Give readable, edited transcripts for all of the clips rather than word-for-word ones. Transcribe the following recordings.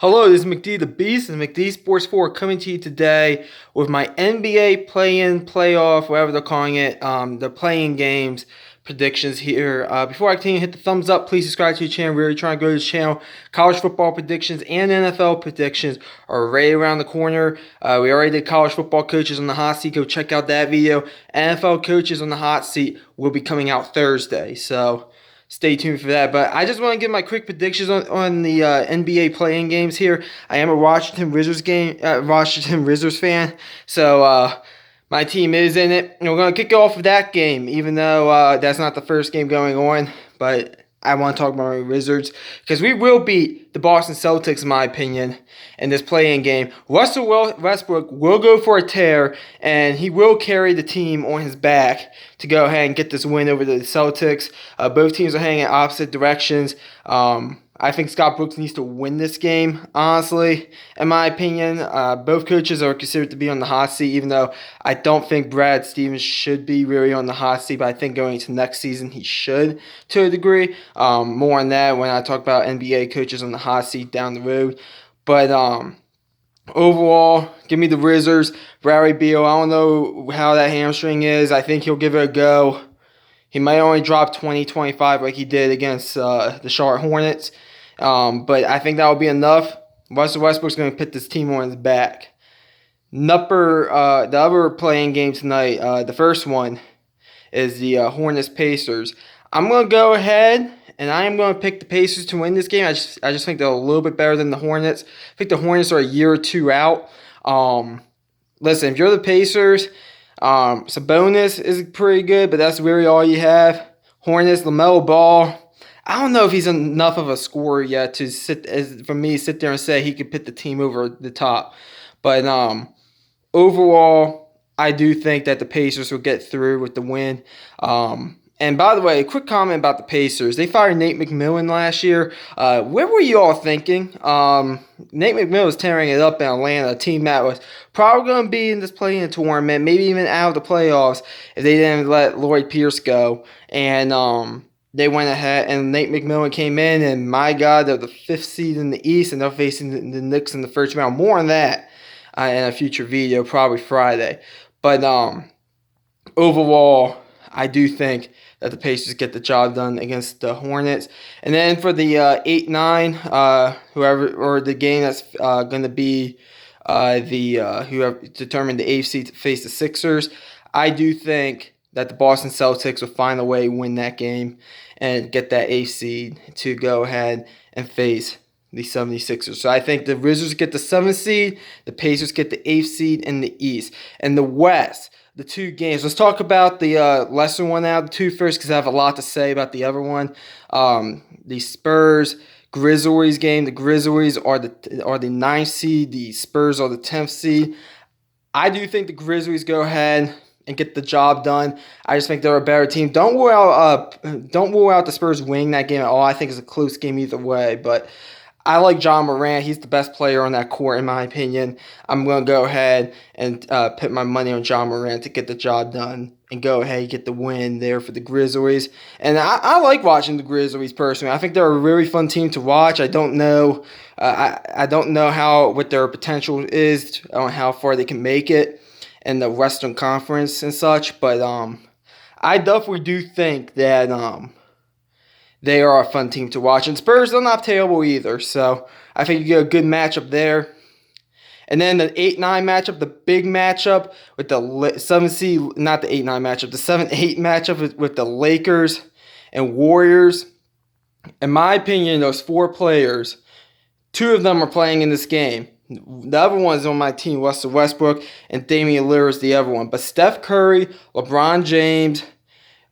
Hello, this is McD the Beast and McD Sports 4 coming to you today with my NBA play-in, playoff, whatever they're calling it, the playing games predictions here. Before I continue, hit the thumbs up. Please subscribe to the channel. We're really trying to grow this channel. College football predictions and NFL predictions are right around the corner. We already did college football coaches on the hot seat. Go check out that video. NFL coaches on the hot seat will be coming out Thursday. So stay tuned for that. But I just want to give my quick predictions on the NBA playing games here. I am a Washington Wizards fan, so my team is in it. And we're going to kick off with that game, even though that's not the first game going on. But I want to talk about my Wizards because we will beat the Boston Celtics, in my opinion, in this play-in game. Russell Westbrook will go for a tear, and he will carry the team on his back to go ahead and get this win over the Celtics. Both teams are heading in opposite directions. I think Scott Brooks needs to win this game, honestly, in my opinion. Both coaches are considered to be on the hot seat, even though I don't think Brad Stevens should be really on the hot seat, but I think going into next season he should to a degree. More on that when I talk about NBA coaches on the hot seat down the road. But overall, give me the Wizards. Bradley Beal, I don't know how that hamstring is. I think he'll give it a go. He might only drop 20, 25 like he did against the Charlotte Hornets. But I think that will be enough. Russell Westbrook's going to put this team on his back. The other playing game tonight, the first one, is the Hornets-Pacers. I'm going to go ahead, and I am going to pick the Pacers to win this game. I just think they're a little bit better than the Hornets. I think the Hornets are a year or two out. Listen, if you're the Pacers, Sabonis is pretty good, but that's really all you have. Hornets, LaMelo Ball. I don't know if he's enough of a scorer yet to sit there and say he could put the team over the top. But overall, I do think that the Pacers will get through with the win. And by the way, a quick comment about the Pacers. They fired Nate McMillan last year. What were you all thinking? Nate McMillan was tearing it up in Atlanta, a team that was probably going to be in this play-in tournament, maybe even out of the playoffs if they didn't let Lloyd Pierce go. And they went ahead, and Nate McMillan came in, and my God, they're the 5th seed in the East, and they're facing the Knicks in the first round. More on that in a future video, probably Friday. But overall, I do think that the Pacers get the job done against the Hornets. And then for the 8-9, whoever, or the game that's going to be whoever determined the AFC to face the Sixers, I do think that the Boston Celtics will find a way to win that game and get that 8th seed to go ahead and face the 76ers. So I think the Wizards get the 7th seed, the Pacers get the 8th seed in the East. And the West, the two games. Let's talk about the lesser one out of the two first because I have a lot to say about the other one. The Spurs-Grizzlies game. The Grizzlies are the 9th seed. The Spurs are the 10th seed. I do think the Grizzlies go ahead and get the job done. I just think they're a better team. Don't rule out the Spurs winning that game at all. I think it's a close game either way, but I like Ja Morant. He's the best player on that court, in my opinion. I'm going to go ahead and put my money on Ja Morant to get the job done and go ahead and get the win there for the Grizzlies. And I like watching the Grizzlies personally. I think they're a really fun team to watch. I don't know. I don't know what their potential is on how far they can make it in the Western Conference and such, but I definitely do think that they are a fun team to watch. And Spurs, they're not terrible either, so I think you get a good matchup there. And then the 8-9 matchup, the big matchup with the 7th seed, not the 8-9 matchup, the 7-8 matchup with the Lakers and Warriors. In my opinion, those 4 players, 2 of them are playing in this game. The other one is on my team, Russell Westbrook, and Damian Lillard is the other one. But Steph Curry, LeBron James,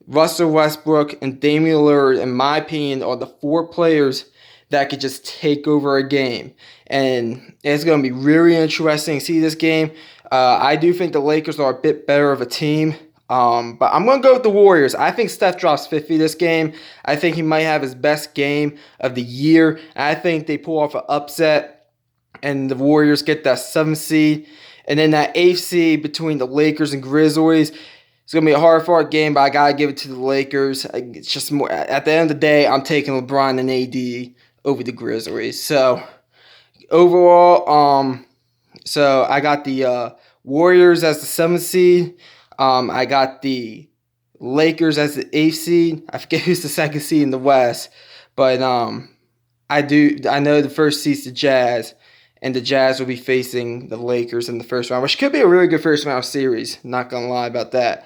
Russell Westbrook, and Damian Lillard, in my opinion, are the 4 players that could just take over a game. And it's going to be really interesting to see this game. I do think the Lakers are a bit better of a team. But I'm going to go with the Warriors. I think Steph drops 50 this game. I think he might have his best game of the year. I think they pull off an upset, and the Warriors get that 7th seed. And then that 8th seed between the Lakers and Grizzlies. It's going to be a hard-fought game, but I got to give it to the Lakers. It's just more, at the end of the day, I'm taking LeBron and AD over the Grizzlies. So overall, so I got the Warriors as the 7th seed. I got the Lakers as the 8th seed. I forget who's the 2nd seed in the West, but I know the first seed's the Jazz, and the Jazz will be facing the Lakers in the first round, which could be a really good first round series. Not gonna lie about that.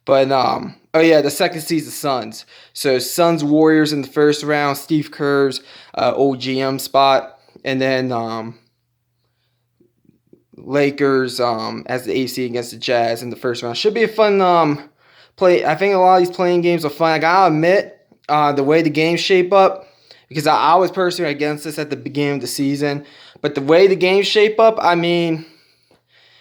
But oh yeah, the 2nd seed's the Suns. So Suns Warriors in the first round. Steve Kerr's old GM spot, and then Lakers as the 8th seed against the Jazz in the first round. Should be a fun play. I think a lot of these playing games are fun. I gotta admit, the way the games shape up, because I was personally against this at the beginning of the season, but the way the games shape up, I mean,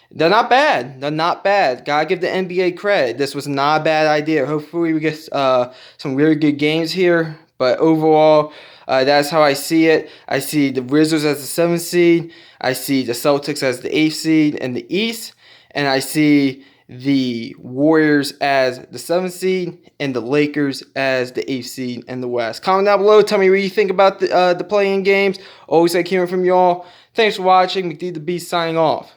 they're not bad. They're not bad. Gotta give the NBA credit. This was not a bad idea. Hopefully we get some really good games here. But overall, that's how I see it. I see the Wizards as the 7th seed. I see the Celtics as the 8th seed in the East. And I see the Warriors as the 7th seed and the Lakers as the 8th seed in the West. Comment down below. Tell me what you think about the play-in games. Always like hearing from y'all. Thanks for watching. McD the Beast signing off.